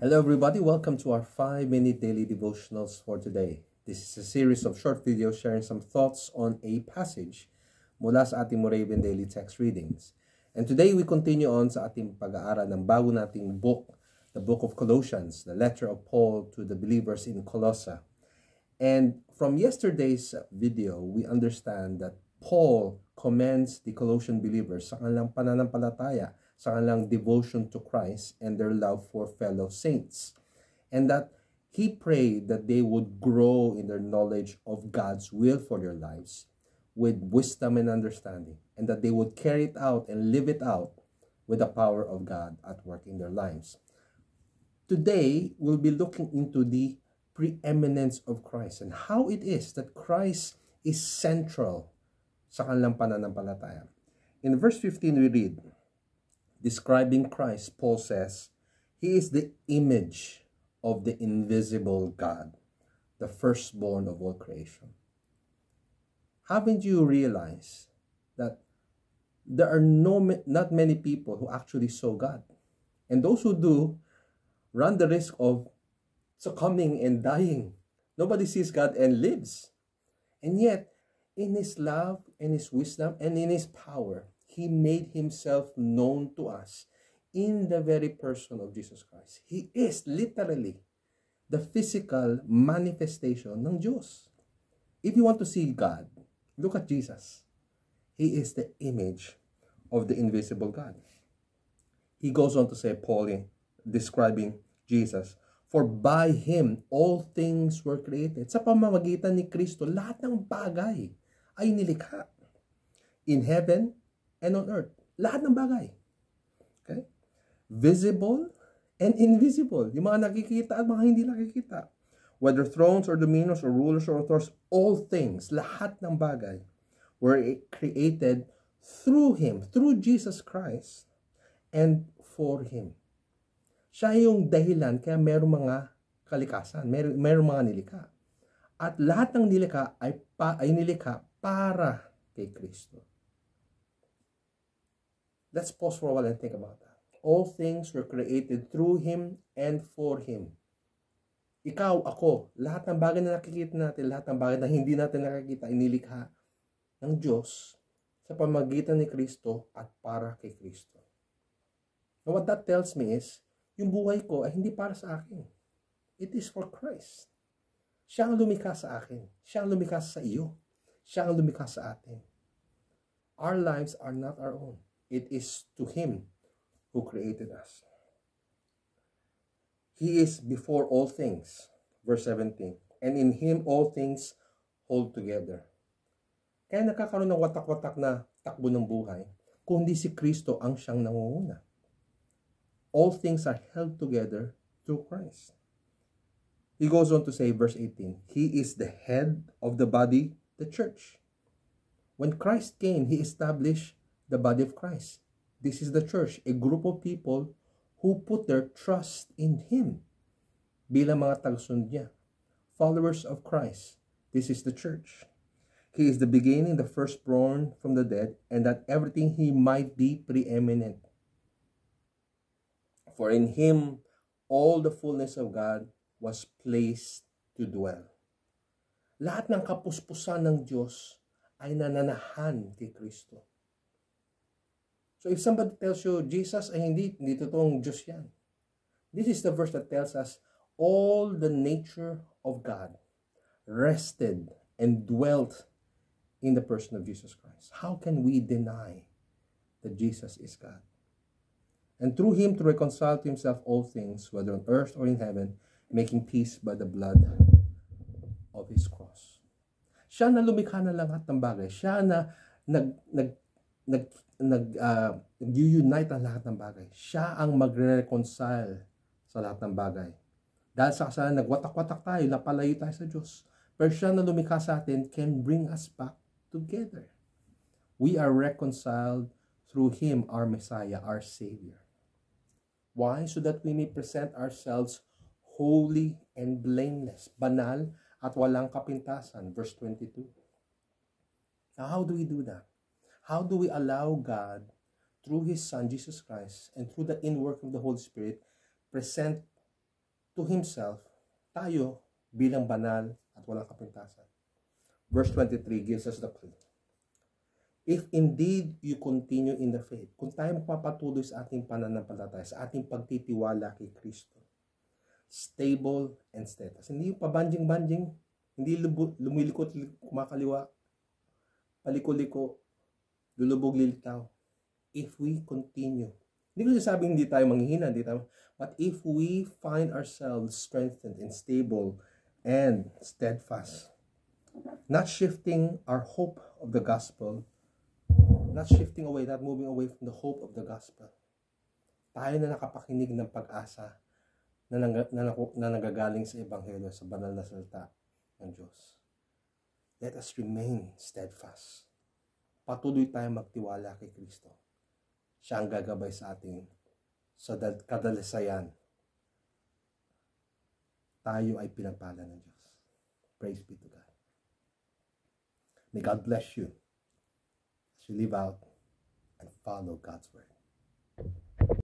Hello, everybody. Welcome to our 5-minute daily devotionals for today. This is a series of short videos sharing some thoughts on a passage mula sa ating Moravian Daily Text Readings. And today we continue on sa ating pag-aaral ng bago nating book, the book of Colossians, the letter of Paul to the believers in Colossae. And from yesterday's video, we understand that Paul commends the Colossian believers sa kanilang pananampalataya, sa kanilang devotion to Christ and their love for fellow saints. And that he prayed that they would grow in their knowledge of God's will for their lives with wisdom and understanding, and that they would carry it out and live it out with the power of God at work in their lives. Today, we'll be looking into the preeminence of Christ and how it is that Christ is central sa kanilang pananampalataya. In verse 15, we read, describing Christ, Paul says, He is the image of the invisible God, the firstborn of all creation. Haven't you realized that there are not many people who actually saw God? And those who do run the risk of succumbing and dying. Nobody sees God and lives. And yet, in His love and His wisdom and in His power, He made Himself known to us in the very person of Jesus Christ. He is literally the physical manifestation ng Diyos. If you want to see God, look at Jesus. He is the image of the invisible God. He goes on to say, Paul, describing Jesus, for by Him all things were created. Sa pamamagitan ni Kristo, lahat ng bagay ay nilikha. In heaven and on earth. Lahat ng bagay. Okay? Visible and invisible. Yung mga nakikita at mga hindi nakikita. Whether thrones or dominions or rulers or authors, all things, lahat ng bagay were created through Him, through Jesus Christ, and for Him. Siya yung dahilan kaya merong mga kalikasan, merong mga nilikha. At lahat ng nilikha ay nilikha para kay Kristo. Let's pause for a while and think about that. All things were created through Him and for Him. Ikaw, ako, lahat ng bagay na nakikita natin, lahat ng bagay na hindi natin nakikita, inilikha ng Diyos sa pamamagitan ni Kristo at para kay Kristo. Now what that tells me is, yung buhay ko ay hindi para sa akin. It is for Christ. Siya ang lumikha sa akin. Siya ang lumikha sa iyo. Siya ang lumikha sa atin. Our lives are not our own. It is to Him who created us. He is before all things. Verse 17. And in Him all things hold together. Kaya nakakaroon ng watak-watak na takbo ng buhay, kundi si Kristo ang siyang nangunguna. All things are held together through Christ. He goes on to say, verse 18, He is the head of the body, the church. When Christ came, He established the body of Christ. This is the church, a group of people who put their trust in Him bilang mga tagasunod niya. Followers of Christ. This is the church. He is the beginning, the firstborn from the dead, and that everything He might be preeminent. For in Him all the fullness of God was placed to dwell. Lahat ng kapuspusan ng Diyos ay nananahan kay Kristo. So if somebody tells you, Jesus ay hindi totoong Diyos yan. This is the verse that tells us all the nature of God rested and dwelt in the person of Jesus Christ. How can we deny that Jesus is God? And through Him to reconcile to Himself all things, whether on earth or in heaven, making peace by the blood of His cross. Siya na lumikha na lahat ng bagay. Siya na nag-unite ang lahat ng bagay. Siya ang magre-reconcile sa lahat ng bagay. Dahil sa kasalanan, nagwatak-watak tayo, napalayo tayo sa Diyos. Pero siya na lumikha sa atin can bring us back together. We are reconciled through Him, our Messiah, our Savior. Why? So that we may present ourselves holy and blameless, banal at walang kapintasan. Verse 22. Now, how do we do that? How do we allow God, through His Son, Jesus Christ, and through the inwork of the Holy Spirit, present to himself, tayo bilang banal at walang kapintasan. Verse 23 gives us the clue. If indeed you continue in the faith, kung tayo magpapatuloy sa ating pananampalataya, sa ating pagtitiwala kay Kristo, stable and steadfast. Hindi yung pabanjing-banjing, hindi lumilikot, kumakaliwa, paliko-liko, lulubog lilitaw. If we continue, hindi ko sasabing hindi tayo manghihina, but if we find ourselves strengthened and stable and steadfast, not shifting our hope of the gospel, not shifting away, not moving away from the hope of the gospel. Tayo na nakapakinig ng pag-asa na nagagaling sa Ebanghelyo, sa banal na salita ng Diyos. Let us remain steadfast. Patuloy tayong magtiwala kay Kristo. Siya ang gagabay sa atin sa kadalasayan. Tayo ay pinagpala ng Diyos. Praise be to God. May God bless you as you live out and follow God's word.